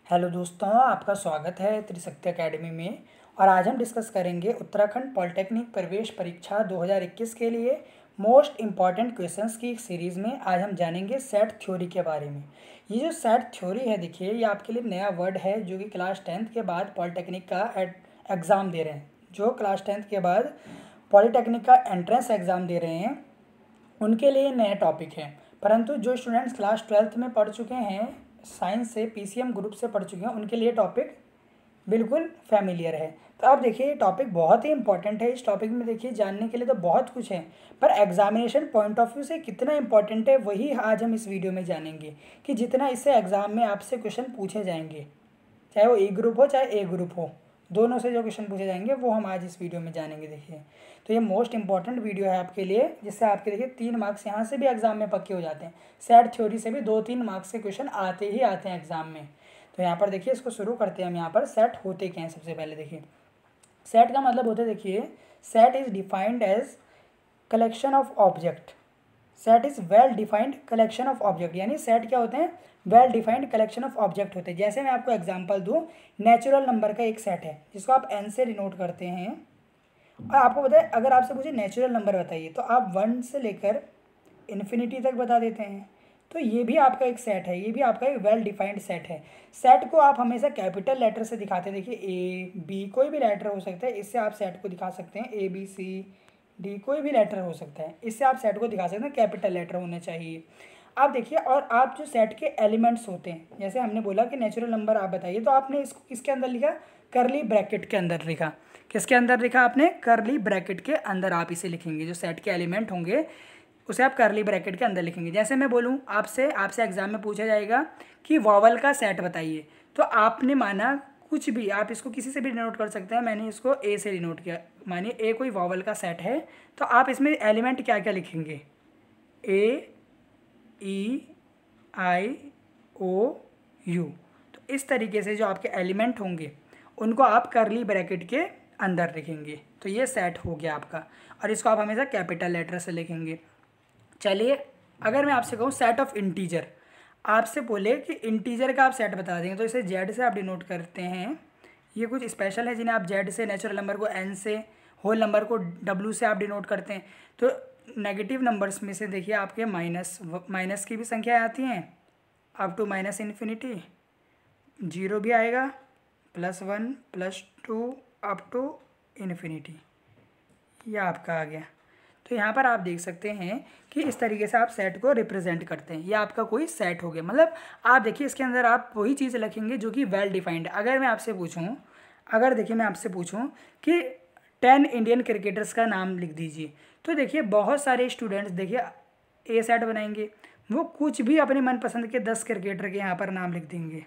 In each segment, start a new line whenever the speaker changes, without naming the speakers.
Hello दोस्तों, आपका स्वागत है त्रिशक्ति एकेडमी में। और आज हम डिस्कस करेंगे उत्तराखंड पॉलिटेक्निक प्रवेश परीक्षा 2021 के लिए मोस्ट इम्पॉर्टेंट क्वेश्चंस की एक सीरीज़ में आज हम जानेंगे सेट थ्योरी के बारे में। ये जो सेट थ्योरी है, देखिए ये आपके लिए नया वर्ड है जो कि क्लास 10th के बाद पॉलिटेक्निक का एग्ज़ाम दे रहे हैं। जो क्लास 10th के बाद पॉलिटेक्निक का एंट्रेंस एग्ज़ाम दे रहे हैं उनके लिए नया टॉपिक है, परंतु जो स्टूडेंट्स क्लास 12th में पढ़ चुके हैं, साइंस से पीसीएम ग्रुप से पढ़ चुके हैं, उनके लिए टॉपिक बिल्कुल फैमिलियर है। तो आप देखिए ये टॉपिक बहुत ही इंपॉर्टेंट है। इस टॉपिक में देखिए जानने के लिए तो बहुत कुछ है, पर एग्जामिनेशन पॉइंट ऑफ व्यू से कितना इंपॉर्टेंट है वही आज हम इस वीडियो में जानेंगे कि जितना इससे एग्ज़ाम में आपसे क्वेश्चन पूछे जाएंगे, चाहे वो ए ग्रुप हो चाहे ए ग्रुप हो, दोनों से जो क्वेश्चन पूछे जाएंगे वो हम आज इस वीडियो में जानेंगे। देखिए तो ये मोस्ट इंपॉर्टेंट वीडियो है आपके लिए, जिससे आपके देखिए 3 मार्क्स यहाँ से भी एग्जाम में पक्के हो जाते हैं। सेट थ्योरी से भी 2-3 मार्क्स के क्वेश्चन आते ही आते हैं एग्जाम में। तो यहाँ पर देखिए इसको शुरू करते हैं हम। यहाँ पर सेट होते क्या हैं, सबसे पहले देखिए सेट का मतलब होता है, देखिए set is defined as collection of object. Set is well defined collection of object, यानी सेट क्या होते हैं, well defined collection of object होते हैं। जैसे मैं आपको एग्जांपल दूं, नेचुरल नंबर का एक सेट है जिसको आप एन से डिनोट करते हैं, और आपको पता है अगर आपसे पूछे नेचुरल नंबर बताइए तो आप 1 से लेकर इन्फिनिटी तक बता देते हैं। तो ये भी आपका एक सेट है, ये भी आपका एक वेल डिफाइंड सेट है। सेट को आप हमेशा कैपिटल लेटर से दिखाते हैं। देखिए ए बी कोई भी लेटर हो सकता है, इससे आप सेट को दिखा सकते हैं। ए बी सी डी कोई भी लेटर हो सकता है, इससे आप सेट को दिखा सकते हैं, कैपिटल लेटर होने चाहिए। आप देखिए, और आप जो सेट के एलिमेंट्स होते हैं, जैसे हमने बोला कि नेचुरल नंबर आप बताइए, तो आपने इसको किसके अंदर लिखा, करली ब्रैकेट के अंदर लिखा। किसके अंदर लिखा आपने, करली ब्रैकेट के अंदर आप इसे लिखेंगे। जो सेट के एलिमेंट होंगे उसे आप करली ब्रैकेट के अंदर लिखेंगे। जैसे मैं बोलूँ आपसे एग्जाम में पूछा जाएगा कि वॉवल का सेट बताइए, तो आपने माना कुछ भी, आप इसको किसी से भी डिनोट कर सकते हैं। मैंने इसको ए से डिनोट किया, मानिए ए कोई वॉवल का सेट है, तो आप इसमें एलिमेंट क्या क्या लिखेंगे, ए ई आई ओ यू। तो इस तरीके से जो आपके एलिमेंट होंगे उनको आप करली ब्रैकेट के अंदर लिखेंगे। तो ये सेट हो गया आपका, और इसको आप हमेशा कैपिटल लेटर से लिखेंगे। चलिए, अगर मैं आपसे कहूँ सेट ऑफ इंटीजर, आपसे बोले कि इंटीजर का आप सेट बता देंगे, तो इसे जेड से आप डिनोट करते हैं। ये कुछ स्पेशल है जिन्हें आप जेड से, नेचुरल नंबर को एन से, होल नंबर को डब्ल्यू से आप डिनोट करते हैं। तो नेगेटिव नंबर्स में से देखिए आपके माइनस की भी संख्या आती हैं अप टू माइनस इन्फिनिटी, 0 भी आएगा, +1 +2 अप टू इन्फिनिटी, यह आपका आ गया। तो यहाँ पर आप देख सकते हैं कि इस तरीके से आप सेट को रिप्रेजेंट करते हैं। ये आपका कोई सेट हो गया। मतलब आप देखिए इसके अंदर आप वही चीज़ लिखेंगे जो कि वेल डिफाइंड है। अगर मैं आपसे पूछूं कि 10 इंडियन क्रिकेटर्स का नाम लिख दीजिए, तो देखिए बहुत सारे स्टूडेंट्स देखिए ए सेट बनाएंगे, वो कुछ भी अपने मनपसंद के 10 क्रिकेटर के यहाँ पर नाम लिख देंगे।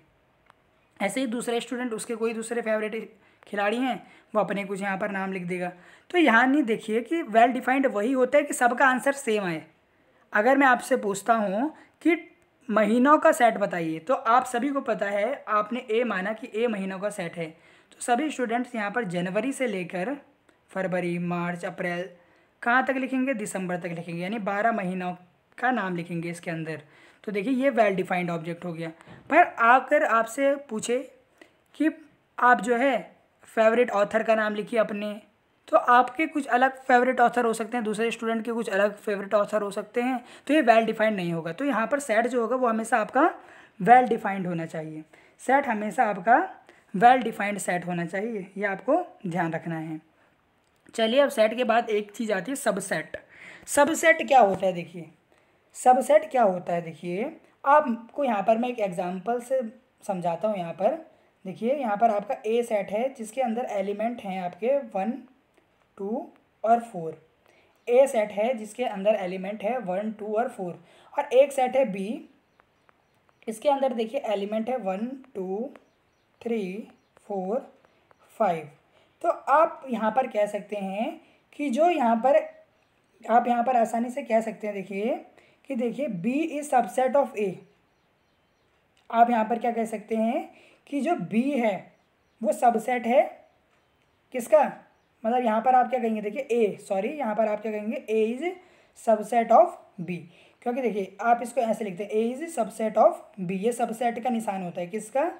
ऐसे ही दूसरे स्टूडेंट, उसके कोई दूसरे फेवरेट खिलाड़ी हैं, वो अपने कुछ यहाँ पर नाम लिख देगा। तो यहाँ नहीं, देखिए कि वेल डिफाइंड वही होता है कि सबका आंसर सेम आए। अगर मैं आपसे पूछता हूँ कि महीनों का सेट बताइए, तो आप सभी को पता है, आपने ए माना कि ए महीनों का सेट है, तो सभी स्टूडेंट्स यहाँ पर जनवरी से लेकर फरवरी, मार्च, अप्रैल, कहाँ तक लिखेंगे, दिसंबर तक लिखेंगे, यानी 12 महीनों का नाम लिखेंगे इसके अंदर। तो देखिए ये वेल डिफाइंड ऑब्जेक्ट हो गया। पर आकर आपसे पूछे कि आप जो है फेवरेट ऑथर का नाम लिखिए अपने, तो आपके कुछ अलग फेवरेट ऑथर हो सकते हैं, दूसरे स्टूडेंट के कुछ अलग फेवरेट ऑथर हो सकते हैं, तो ये वेल डिफाइंड नहीं होगा। तो यहाँ पर सेट जो होगा वो हमेशा आपका वेल डिफाइंड होना चाहिए। सेट हमेशा आपका वेल डिफाइंड सेट होना चाहिए, ये आपको ध्यान रखना है। चलिए, अब सेट के बाद एक चीज़ आती है सबसेट। सबसेट क्या होता है, देखिए सबसेट क्या होता है, देखिए आपको यहाँ पर मैं एक एग्जांपल से समझाता हूँ। यहाँ पर देखिए, यहाँ पर आपका ए सेट है जिसके अंदर एलिमेंट हैं आपके 1, 2 और 4। ए सेट है जिसके अंदर एलिमेंट है 1, 2 और 4। और एक सेट है बी, इसके अंदर देखिए एलिमेंट है 1, 2, 3, 4, 5। तो आप यहाँ पर कह सकते हैं कि जो यहाँ पर आप यहाँ पर आसानी से कह सकते हैं, देखिए कि देखिए बी इज सबसेट ऑफ ए। आप यहाँ पर क्या कह सकते हैं कि जो बी है वो सबसेट है किसका, मतलब यहाँ पर आप क्या कहेंगे, देखिए यहाँ पर आप क्या कहेंगे, ए इज सबसेट ऑफ बी। क्योंकि देखिए आप इसको ऐसे लिखते हैं, ए इज सबसेट ऑफ बी। ये सबसेट का निशान होता है किसका,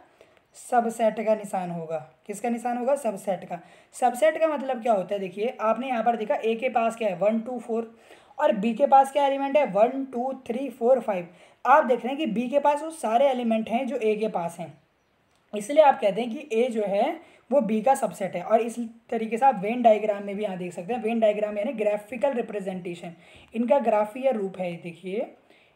सबसेट का निशान होगा। किसका निशान होगा? सबसेट का। सबसेट का मतलब क्या होता है? देखिए आपने यहाँ पर देखा ए के पास क्या है 1 2 4 और बी के पास क्या एलिमेंट है 1 2 3 4 5। आप देख रहे हैं कि बी के पास वो सारे एलिमेंट हैं जो ए के पास हैं, इसलिए आप कहते हैं कि ए जो है वो बी का सबसेट है। और इस तरीके से आप वेन डायग्राम में भी यहाँ देख सकते हैं। वेन डायग्राम यानी ग्राफिकल रिप्रेजेंटेशन, इनका ग्राफीय रूप है। देखिए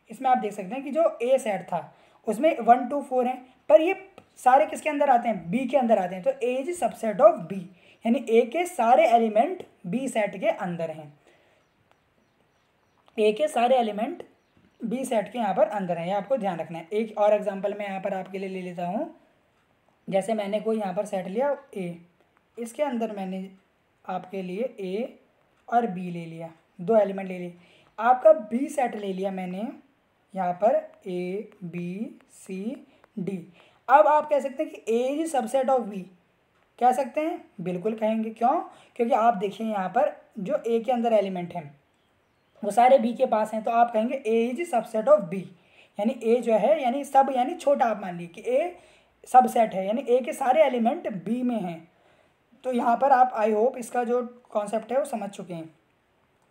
इसमें आप देख सकते हैं कि जो ए सेट था उसमें 1 2 4 हैं, पर ये सारे किसके अंदर आते हैं? बी के अंदर आते हैं। तो ए इज सबसेट ऑफ बी, यानी ए के सारे एलिमेंट बी सेट के अंदर हैं। ए के सारे एलिमेंट बी सेट के यहाँ पर अंदर हैं, ये आपको ध्यान रखना है। एक और एग्जांपल मैं यहाँ पर आपके लिए ले लेता हूँ। जैसे मैंने कोई यहाँ पर सेट लिया ए, इसके अंदर मैंने आपके लिए ए और बी ले लिया, दो एलिमेंट ले लिए। आपका बी सेट ले लिया मैंने यहाँ पर ए बी सी डी। अब आप कह सकते हैं कि ए इज सबसेट ऑफ बी, कह सकते हैं? बिल्कुल कहेंगे। क्यों? क्योंकि आप देखिए यहाँ पर जो ए के अंदर एलिमेंट हैं वो सारे बी के पास हैं, तो आप कहेंगे ए इज सबसेट ऑफ बी, यानी ए जो है यानी सब यानी छोटा, आप मान लीजिए कि ए सबसेट है यानी ए के सारे एलिमेंट बी में हैं। तो यहाँ पर आप आई होप इसका जो कॉन्सेप्ट है वो समझ चुके हैं।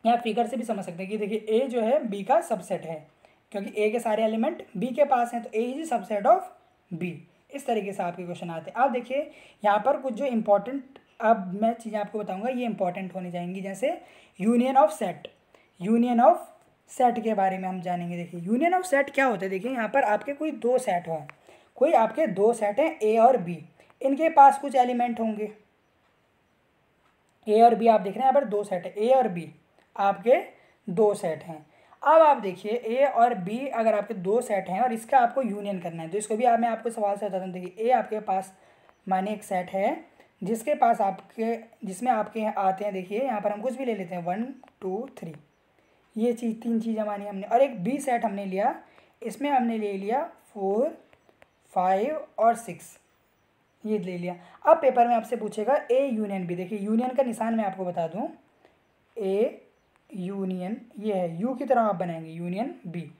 यहाँ फिगर से भी समझ सकते हैं कि देखिए ए जो है बी का सबसेट है, क्योंकि ए के सारे एलिमेंट बी के पास हैं, तो ए इज सबसेट ऑफ बी। इस तरीके से आपके क्वेश्चन आते हैं। आप देखिए यहाँ पर कुछ जो इंपॉर्टेंट अब मैं चीज़ें आपको बताऊंगा, ये इंपॉर्टेंट होनी जाएंगी। जैसे union of set, union of set के बारे में हम जानेंगे। देखिए यूनियन ऑफ सेट क्या होता है? देखिए यहाँ पर आपके कोई दो सेट हों, कोई आपके दो सेट हैं ए और बी, इनके पास कुछ एलिमेंट होंगे। ए और बी आप देख रहे हैं यहाँ पर दो सेट है, ए और बी आपके दो सेट हैं। अब आप देखिए ए और बी अगर आपके दो सेट हैं और इसका आपको यूनियन करना है, तो इसको भी मैं आपको सवाल से बताता हूँ। देखिए ए आपके पास माने एक सेट है जिसके पास आपके जिसमें आपके आते हैं, देखिए यहाँ पर हम कुछ भी ले लेते हैं 1 2 3, ये चीज़ तीन चीज़ें मानी हमने। और एक बी सेट हमने लिया, इसमें हमने ले लिया 4 5 और 6, ये ले लिया। अब पेपर में आपसे पूछेगा ए यूनियन बी। देखिए यूनियन का निशान मैं आपको बता दूं, ए यूनियन ये है, यू की तरह आप बनाएंगे यूनियन बी।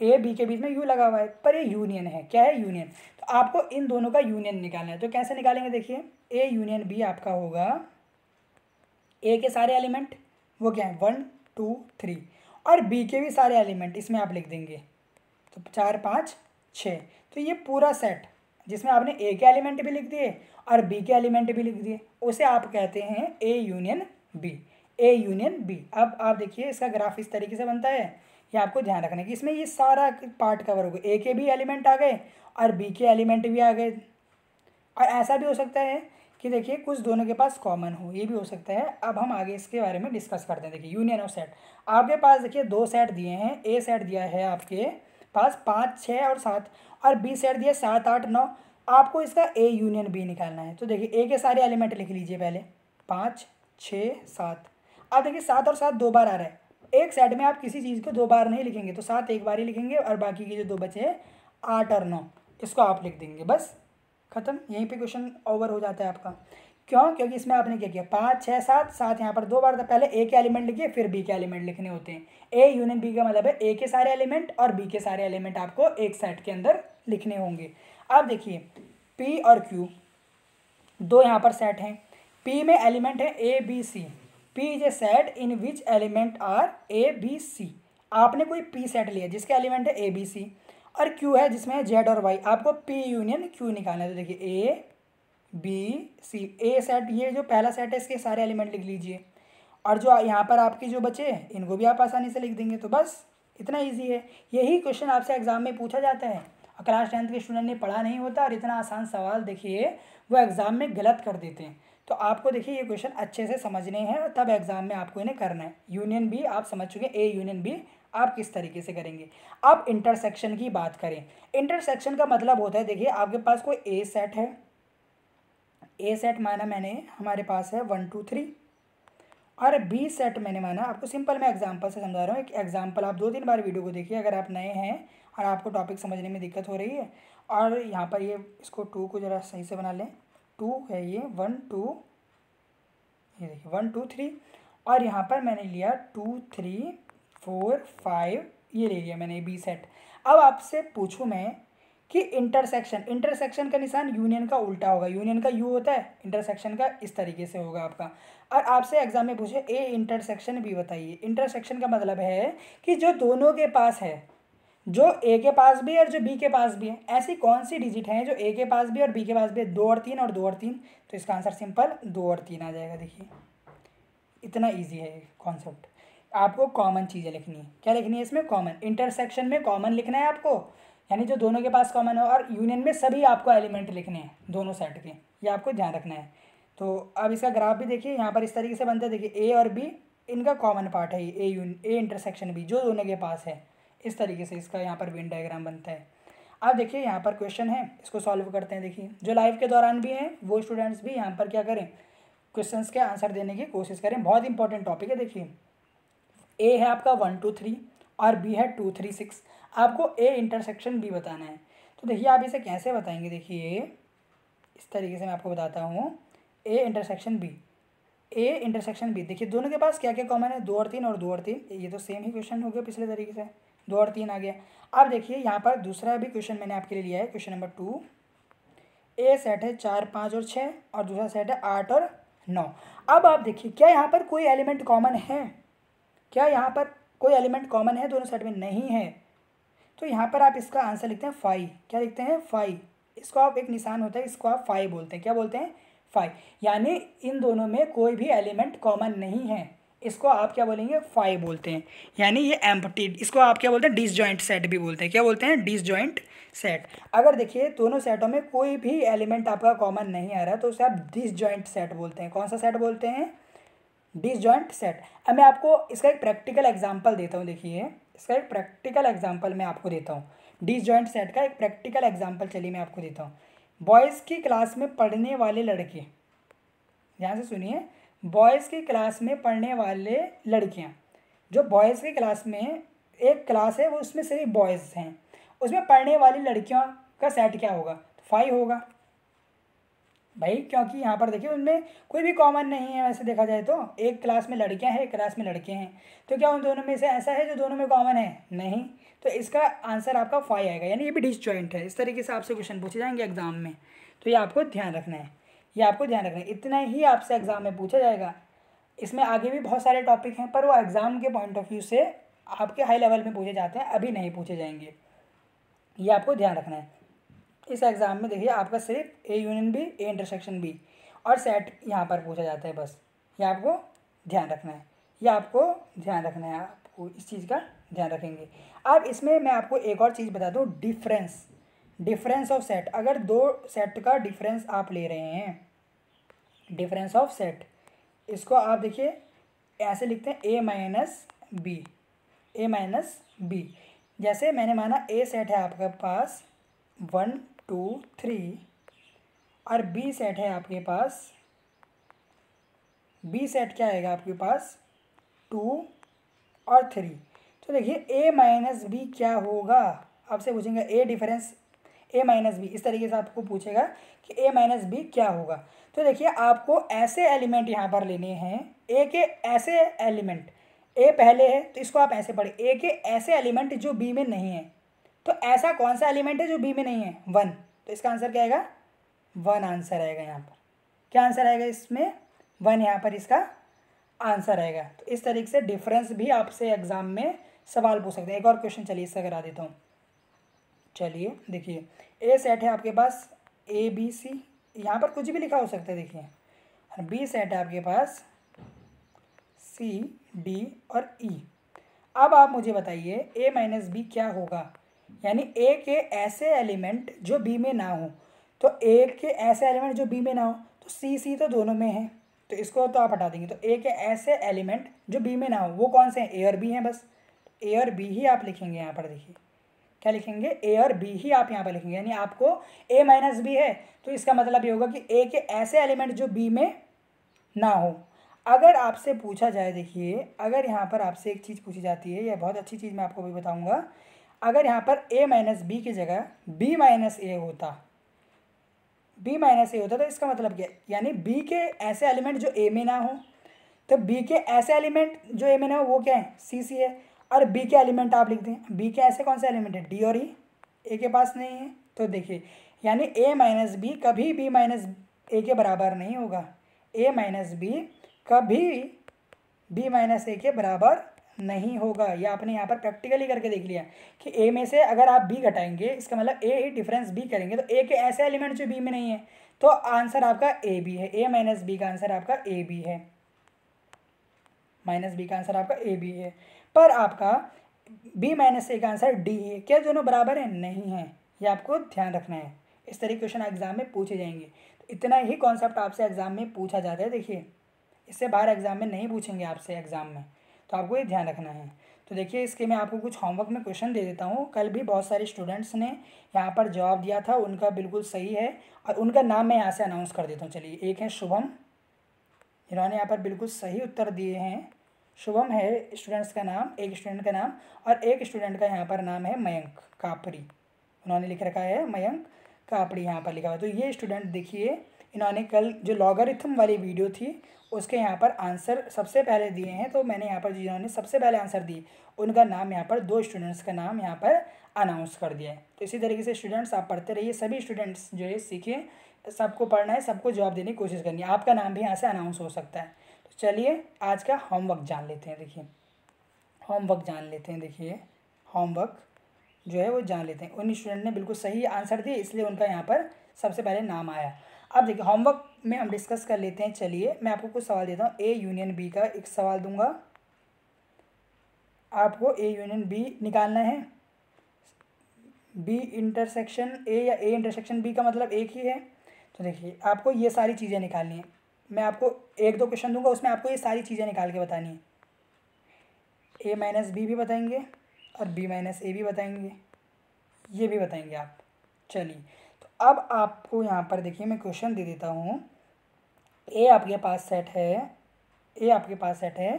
ए बी के बीच में यू लगा हुआ है, पर ये यूनियन है। क्या है? यूनियन। तो आपको इन दोनों का यूनियन निकालना है। तो कैसे निकालेंगे? देखिए ए यूनियन बी आपका होगा, ए के सारे एलिमेंट वो क्या है 1 2 3 और बी के भी सारे एलिमेंट इसमें आप लिख देंगे, तो 4 5 6। तो ये पूरा सेट जिसमें आपने ए के एलिमेंट भी लिख दिए और बी के एलिमेंट भी लिख दिए, उसे आप कहते हैं A union B. A union B. अब आप देखिए इसका ग्राफ इस तरीके से बनता है, ये आपको ध्यान रखना है कि इसमें ये सारा पार्ट कवर हो गया, ए के भी एलिमेंट आ गए और बी के एलिमेंट भी आ गए। और ऐसा भी हो सकता है कि देखिए कुछ दोनों के पास कॉमन हो, ये भी हो सकता है। अब हम आगे इसके बारे में डिस्कस करते हैं। देखिए यूनियन ऑफ सेट, आपके पास देखिए दो सेट दिए हैं। ए सेट दिया है आपके पास 5 6 और 7 और बी सेट दिया 7 8 9। आपको इसका ए यूनियन बी निकालना है। तो देखिए ए के सारे एलिमेंट लिख लीजिए पहले, 5 6 7। अब देखिए 7 और 7 दो बार आ रहा है, एक सेट में आप किसी चीज़ को दो बार नहीं लिखेंगे, तो 7 एक बार ही लिखेंगे और बाकी के जो दो बचे हैं 8 और 9 इसको आप लिख देंगे, बस खत्म। यहीं पे क्वेश्चन ओवर हो जाता है आपका। क्यों? क्योंकि इसमें आपने क्या किया 5 6 7 7 यहाँ पर दो बार था, पहले ए के एलिमेंट लिखिए फिर बी के एलिमेंट लिखने होते हैं। ए यूनियन बी का मतलब है ए के सारे एलिमेंट और बी के सारे एलिमेंट आपको एक सेट के अंदर लिखने होंगे। अब देखिए पी और क्यू दो यहाँ पर सेट हैं। पी में एलिमेंट है A B C. P is a set in which element are A B C. आपने कोई पी सेट लिया जिसके एलिमेंट है ए बी सी, और क्यू है जिसमें है जेड और वाई। आपको पी यूनियन क्यू निकालना है। तो देखिए ए बी सी, ए सेट ये जो पहला सेट है इसके सारे एलिमेंट लिख लीजिए, और जो यहाँ पर आपके जो बचे हैं इनको भी आप आसानी से लिख देंगे। तो बस इतना इजी है। यही क्वेश्चन आपसे एग्जाम में पूछा जाता है। क्लास 10th के स्टूडेंट ने पढ़ा नहीं होता और इतना आसान सवाल देखिए वो एग्ज़ाम में गलत कर देते हैं। तो आपको देखिए ये क्वेश्चन अच्छे से समझने हैं और तब एग्जाम में आपको इन्हें करना है। यूनियन बी आप समझ चुके हैं, ए यूनियन बी आप किस तरीके से करेंगे। अब इंटरसेक्शन की बात करें। इंटरसेक्शन का मतलब होता है, देखिए आपके पास कोई ए सेट है, ए सेट माना मैंने हमारे पास है 1 2 3, और बी सेट मैंने माना, आपको सिंपल मैं एग्जांपल से समझा रहा हूँ। एक एग्जांपल आप 2-3 बार वीडियो को देखिए अगर आप नए हैं और आपको टॉपिक समझने में दिक्कत हो रही है। और यहाँ पर ये इसको 2 को ज़रा सही से बना लें। 2 है ये 1 2, ये देखिए 1 2 3, और यहाँ पर मैंने लिया 2 3 4 5, ये ले लिया मैंने बी सेट। अब आपसे पूछूँ मैं कि इंटरसेक्शन का निशान यूनियन का उल्टा होगा। यूनियन का यू होता है, इंटरसेक्शन का इस तरीके से होगा आपका। और आपसे एग्जाम में पूछे ए इंटरसेक्शन बी बताइए। इंटरसेक्शन का मतलब है कि जो दोनों के पास है, जो ए के पास भी है और जो बी के पास भी है, ऐसी कौन सी डिजिट है जो ए के पास भी और बी के पास भी है? 2 और 3 और 2 और 3। तो इसका आंसर सिंपल 2 और 3 आ जाएगा। देखिए इतना ईजी है ये कॉन्सेप्ट। आपको कॉमन चीज़ें लिखनी है। क्या लिखनी है इसमें? कॉमन। इंटरसेक्शन में कॉमन लिखना है आपको, यानी जो दोनों के पास कॉमन है, और यूनियन में सभी आपको एलिमेंट लिखने हैं दोनों सेट के, ये आपको ध्यान रखना है। तो अब इसका ग्राफ भी देखिए, यहाँ पर इस तरीके से बनता है। देखिए ए और बी इनका कॉमन पार्ट है, ए इंटरसेक्शन बी जो दोनों के पास है। इस तरीके से इसका यहाँ पर वेन डायग्राम बनता है। अब देखिए यहाँ पर क्वेश्चन है, इसको सॉल्व करते हैं। देखिए जो लाइव के दौरान भी हैं वो स्टूडेंट्स भी यहाँ पर क्या करें, क्वेश्चंस के आंसर देने की कोशिश करें। बहुत इंपॉर्टेंट टॉपिक है। देखिए ए है आपका 1 2 3 और बी है 2 3 6। आपको ए इंटरसेक्शन बी बताना है। तो देखिए आप इसे कैसे बताएंगे? देखिए इस तरीके से मैं आपको बताता हूँ। ए इंटरसेक्शन बी, देखिए दोनों के पास क्या क्या कॉमन है? 2 और 3 और 2 और 3। ये तो सेम ही क्वेश्चन हो गया पिछले तरीके से, 2 और 3 आ गया। अब देखिए यहाँ पर दूसरा भी क्वेश्चन मैंने आपके लिए लिया है, क्वेश्चन नंबर 2। ए सेट है 4 5 और 6 और दूसरा सेट है 8 और 9। अब आप देखिए क्या यहाँ पर कोई एलिमेंट कॉमन है? क्या यहाँ पर कोई एलिमेंट कॉमन है दोनों सेट में? नहीं है। तो यहाँ पर आप इसका आंसर लिखते हैं 5। क्या लिखते हैं? 5। इसको आप एक निशान होता है, इसको आप 5 बोलते हैं। क्या बोलते हैं? 5। यानी इन दोनों में कोई भी एलिमेंट कॉमन नहीं है, इसको आप क्या बोलेंगे? 5 बोलते हैं। यानी ये एम्प्टी, इसको आप क्या बोलते हैं? डिसजॉइंट सेट भी बोलते हैं। क्या बोलते हैं? Disjoint set. अगर देखिए दोनों सेटों में कोई भी एलिमेंट आपका कॉमन नहीं आ रहा तो उसे आप डिसजॉइंट सेट बोलते हैं। कौन सा सेट बोलते हैं? Disjoint set. अब मैं आपको इसका एक प्रैक्टिकल एग्जांपल देता हूँ। देखिए इसका एक प्रैक्टिकल एग्जांपल मैं आपको देता हूँ, डिसजॉइंट सेट का एक प्रैक्टिकल एग्जांपल चलिए मैं आपको देता हूँ। बॉयज़ की क्लास में पढ़ने वाले लड़के, ध्यान से सुनिए, बॉयज़ की क्लास में पढ़ने वाले लड़कियाँ, जो बॉयज़ की क्लास में एक क्लास है वो उसमें सिर्फ बॉयज़ हैं, उसमें पढ़ने वाली लड़कियों का सेट क्या होगा? 5 होगा भाई, क्योंकि यहाँ पर देखिए उनमें कोई भी कॉमन नहीं है। वैसे देखा जाए तो एक क्लास में लड़कियाँ हैं, एक क्लास में लड़के हैं, तो क्या उन दोनों में से ऐसा है जो दोनों में कॉमन है? नहीं। तो इसका आंसर आपका 5 आएगा, यानी ये भी डिसजॉइंट है। इस तरीके से आपसे क्वेश्चन पूछे जाएंगे एग्जाम में, तो ये आपको ध्यान रखना है। ये आपको ध्यान रखना है, इतना ही आपसे एग्जाम में पूछा जाएगा। इसमें आगे भी बहुत सारे टॉपिक हैं, पर वो एग्ज़ाम के पॉइंट ऑफ व्यू से आपके हाई लेवल में पूछे जाते हैं, अभी नहीं पूछे जाएंगे। ये आपको ध्यान रखना है। इस एग्ज़ाम में देखिए आपका सिर्फ A union B, A intersection B और सेट यहाँ पर पूछा जाता है बस। ये आपको ध्यान रखना है, ये आपको ध्यान रखना है, आपको इस चीज़ का ध्यान रखेंगे। अब इसमें मैं आपको एक और चीज़ बता दूँ, डिफरेंस ऑफ सेट। अगर दो सेट का डिफरेंस आप ले रहे हैं, डिफरेंस ऑफ सेट, इसको आप देखिए ऐसे लिखते हैं ए माइनस बी। जैसे मैंने माना ए सेट है आपके पास 1 2 3 और बी सेट है आपके पास, बी सेट क्या आएगा आपके पास? 2 और 3। तो देखिए ए माइनस बी क्या होगा? आपसे पूछेंगे ए डिफरेंस ए माइनस बी, इस तरीके से आपको पूछेगा कि ए माइनस बी क्या होगा। तो देखिए आपको ऐसे एलिमेंट यहाँ पर लेने हैं, ए के ऐसे एलिमेंट, ए पहले है तो इसको आप ऐसे पढ़े, ए के ऐसे एलिमेंट जो बी में नहीं है। तो ऐसा कौन सा एलिमेंट है जो बी में नहीं है? 1। तो इसका आंसर क्या आएगा? 1 आंसर आएगा यहाँ पर। क्या आंसर आएगा इसमें? 1 यहाँ पर इसका आंसर आएगा। तो इस तरीके से डिफरेंस भी आपसे एग्जाम में सवाल पूछ सकते हैं। एक और क्वेश्चन चलिए इसका करा देता हूँ। चलिए देखिए ए सेट है आपके पास ए बी सी, यहाँ पर कुछ भी लिखा हो सकता है देखिए, और बी सेट है आपके पास सी डी और ई। अब आप मुझे बताइए ए माइनस बी क्या होगा? यानी ए के ऐसे एलिमेंट जो बी में ना हो। तो ए के ऐसे एलिमेंट जो बी में ना हो तो सी तो दोनों में है, तो इसको तो आप हटा देंगे। तो ए के ऐसे एलिमेंट जो बी में ना हो वो कौन से हैं? ए और बी हैं बस। ए और बी ही आप लिखेंगे यहाँ पर। देखिए क्या लिखेंगे? ए और बी ही आप यहाँ पर लिखेंगे। यानी आपको ए माइनस बी है तो इसका मतलब ये होगा कि ए के ऐसे एलिमेंट जो बी में ना हो। अगर आपसे पूछा जाए, देखिए अगर यहाँ पर आपसे एक चीज़ पूछी जाती है, यह बहुत अच्छी चीज़ मैं आपको भी बताऊँगा, अगर यहाँ पर ए माइनस बी की जगह बी माइनस ए होता, तो इसका मतलब क्या? यानी बी के ऐसे एलिमेंट जो ए में ना हो, तो बी के ऐसे एलिमेंट जो ए में ना हो वो क्या है? सी है। और बी के एलिमेंट आप लिख दें, बी के ऐसे कौन से एलिमेंट है? डी और ई, ए के पास नहीं है तो देखिए यानी a माइनस बी कभी b माइनस ए के बराबर नहीं होगा, a माइनस बी कभी b माइनस ए के बराबर नहीं होगा। ये आपने यहाँ पर प्रैक्टिकली करके देख लिया कि a में से अगर आप b घटाएंगे इसका मतलब a ही डिफरेंस b करेंगे तो a के ऐसे एलिमेंट जो b में नहीं है, तो आंसर आपका ए बी है। a माइनस बी का आंसर आपका ए बी है, माइनस बी का आंसर आपका ए बी है। पर आपका b माइनस ए का आंसर डी है। क्या दोनों बराबर है? नहीं है। ये आपको ध्यान रखना है। इस तरह के क्वेश्चन एग्जाम में पूछे जाएंगे। तो इतना ही कॉन्सेप्ट आपसे एग्जाम में पूछा जाता है। देखिए इससे बाहर एग्जाम में नहीं पूछेंगे आपसे एग्जाम में, तो आपको ये ध्यान रखना है। तो देखिए इसके मैं आपको कुछ होमवर्क में क्वेश्चन दे देता हूँ। कल भी बहुत सारे स्टूडेंट्स ने यहाँ पर जवाब दिया था, उनका बिल्कुल सही है और उनका नाम मैं यहाँ से अनाउंस कर देता हूँ। चलिए, एक है शुभम, इन्होंने यहाँ पर बिल्कुल सही उत्तर दिए हैं। शुभम है स्टूडेंट्स का नाम, एक स्टूडेंट का नाम, और एक स्टूडेंट का यहाँ पर नाम है मयंक कापड़ी। उन्होंने लिख रखा है मयंक कापड़ी, यहाँ पर लिखा हुआ। तो ये स्टूडेंट देखिए, इन्होंने कल जो लॉगरिथम वाली वीडियो थी उसके यहाँ पर आंसर सबसे पहले दिए हैं। तो मैंने यहाँ पर जिन्होंने सबसे पहले आंसर दिए उनका नाम यहाँ पर, दो स्टूडेंट्स का नाम यहाँ पर अनाउंस कर दिया है। तो इसी तरीके से स्टूडेंट्स आप पढ़ते रहिए, सभी स्टूडेंट्स जो है सीखें, सबको पढ़ना है, सबको जवाब देने की कोशिश करनी है। आपका नाम भी यहाँ से अनाउंस हो सकता है। तो चलिए आज का होमवर्क जान लेते हैं। देखिए होमवर्क जान लेते हैं। देखिए होमवर्क जो है वो जान लेते हैं। उन स्टूडेंट ने बिल्कुल सही आंसर दिए, इसलिए उनका यहाँ पर सबसे पहले नाम आया। अब देखिए होमवर्क में हम डिस्कस कर लेते हैं। चलिए मैं आपको कुछ सवाल देता हूँ। ए यूनियन बी का एक सवाल दूंगा, आपको ए यूनियन बी निकालना है। बी इंटरसेक्शन ए या ए इंटरसेक्शन बी का मतलब एक ही है। तो देखिए आपको ये सारी चीज़ें निकालनी है। मैं आपको एक दो क्वेश्चन दूंगा, उसमें आपको ये सारी चीज़ें निकाल के बतानी है। ए माइनस बी भी बताएंगे और बी माइनस ए भी बताएंगे, ये भी बताएंगे आप। चलिए तो अब आपको यहाँ पर देखिए मैं क्वेश्चन दे देता हूँ। ए आपके पास सेट है, ए आपके पास सेट है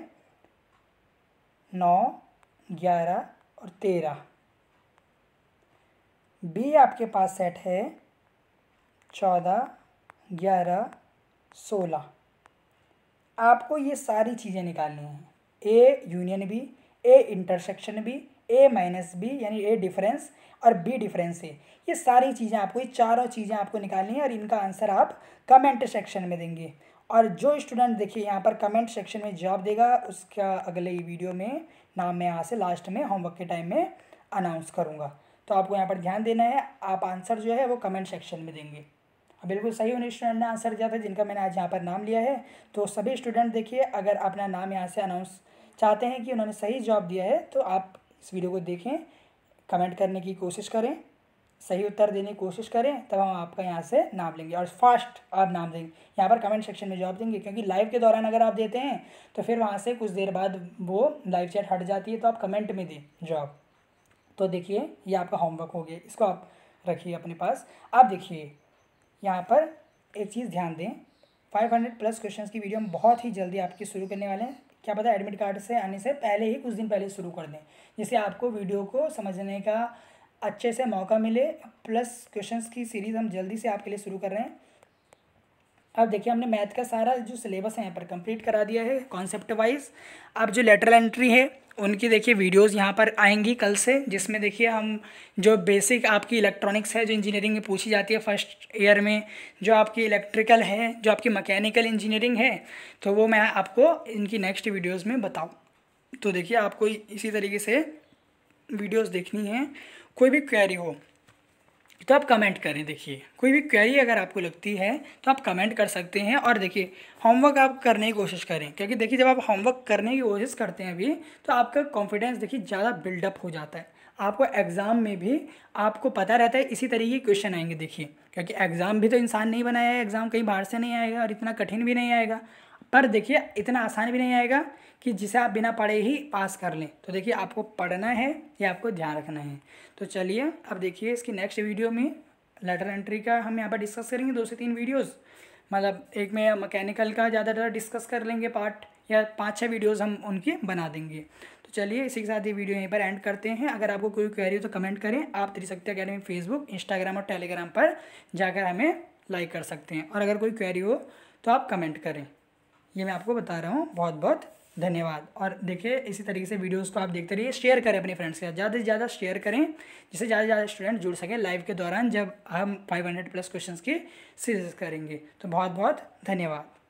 9, 11 और 13। बी आपके पास सेट है 14, 11, 16। आपको ये सारी चीज़ें निकालनी हैं। A union B, A intersection B, A minus B यानी ए डिफरेंस और बी डिफरेंस ए, ये सारी चीज़ें आपको, ये चारों चीज़ें आपको निकालनी है और इनका आंसर आप कमेंट सेक्शन में देंगे। और जो स्टूडेंट देखिए यहाँ पर कमेंट सेक्शन में जवाब देगा उसका अगले वीडियो में नाम मैं यहाँ से लास्ट में होमवर्क के टाइम में अनाउंस करूँगा। तो आपको यहाँ पर ध्यान देना है, आप आंसर जो है वो कमेंट सेक्शन में देंगे। बिल्कुल सही उन स्टूडेंट ने आंसर दिया था जिनका मैंने आज यहाँ पर नाम लिया है। तो सभी स्टूडेंट देखिए, अगर अपना नाम यहाँ से अनाउंस चाहते हैं कि उन्होंने सही जवाब दिया है, तो आप इस वीडियो को देखें, कमेंट करने की कोशिश करें, सही उत्तर देने की कोशिश करें, तब हम आपका यहाँ से नाम लेंगे और फास्ट आप नाम देंगे। यहाँ पर कमेंट सेक्शन में जवाब देंगे, क्योंकि लाइव के दौरान अगर आप देते हैं तो फिर वहाँ से कुछ देर बाद वो लाइव चैट हट जाती है, तो आप कमेंट में दें जवाब। तो देखिए ये आपका होमवर्क हो गया, इसको आप रखिए अपने पास। आप देखिए यहाँ पर एक चीज़ ध्यान दें, 500+ क्वेश्चंस की वीडियो हम बहुत ही जल्दी आपकी शुरू करने वाले हैं। क्या पता एडमिट कार्ड से आने से पहले ही कुछ दिन पहले शुरू कर दें, जिससे आपको वीडियो को समझने का अच्छे से मौका मिले। प्लस क्वेश्चंस की सीरीज़ हम जल्दी से आपके लिए शुरू कर रहे हैं। अब देखिए हमने मैथ का सारा जो सिलेबस है यहाँ पर कंप्लीट करा दिया है कॉन्सेप्ट वाइज। अब जो लेटरल एंट्री है उनकी देखिए वीडियोस यहाँ पर आएंगी कल से, जिसमें देखिए हम जो बेसिक आपकी इलेक्ट्रॉनिक्स है जो इंजीनियरिंग में पूछी जाती है फर्स्ट ईयर में, जो आपकी इलेक्ट्रिकल है, जो आपकी मैकेनिकल इंजीनियरिंग है, तो वो मैं आपको इनकी नेक्स्ट वीडियोज़ में बताऊँ। तो देखिए आपको इसी तरीके से वीडियोज़ देखनी है। कोई भी क्वेरी हो तो आप कमेंट करें। देखिए कोई भी क्वेरी अगर आपको लगती है तो आप कमेंट कर सकते हैं। और देखिए होमवर्क आप करने की कोशिश करें, क्योंकि देखिए जब आप होमवर्क करने की कोशिश करते हैं अभी, तो आपका कॉन्फिडेंस देखिए ज़्यादा बिल्डअप हो जाता है। आपको एग्ज़ाम में भी आपको पता रहता है इसी तरीके के क्वेश्चन आएंगे। देखिए क्योंकि एग्ज़ाम भी तो इंसान नहीं बनाया है, एग्ज़ाम कहीं बाहर से नहीं आएगा और इतना कठिन भी नहीं आएगा, पर देखिए इतना आसान भी नहीं आएगा कि जिसे आप बिना पढ़े ही पास कर लें। तो देखिए आपको पढ़ना है, ये आपको ध्यान रखना है। तो चलिए अब देखिए इसकी नेक्स्ट वीडियो में लेटर एंट्री का हम यहाँ पर डिस्कस करेंगे 2 से 3 वीडियोस। मतलब एक में मैकेनिकल का ज़्यादातर डिस्कस कर लेंगे पार्ट, या 5-6 वीडियोस हम उनकी बना देंगे। तो चलिए इसी के साथ ये वीडियो यहीं पर एंड करते हैं। अगर आपको कोई क्वेरी हो तो कमेंट करें। आप त्रिशक्ति अकेडमी फेसबुक, इंस्टाग्राम और टेलीग्राम पर जाकर हमें लाइक कर सकते हैं, और अगर कोई क्वेरी हो तो आप कमेंट करें। ये मैं आपको बता रहा हूँ। बहुत बहुत धन्यवाद। और देखिए इसी तरीके से वीडियोस को आप देखते रहिए, शेयर करें अपने फ्रेंड्स के साथ, ज़्यादा से ज़्यादा शेयर करें जिससे ज़्यादा से ज़्यादा स्टूडेंट जुड़ सकें लाइव के दौरान जब हम 500 प्लस क्वेश्चंस की सीरीज करेंगे। तो बहुत बहुत धन्यवाद।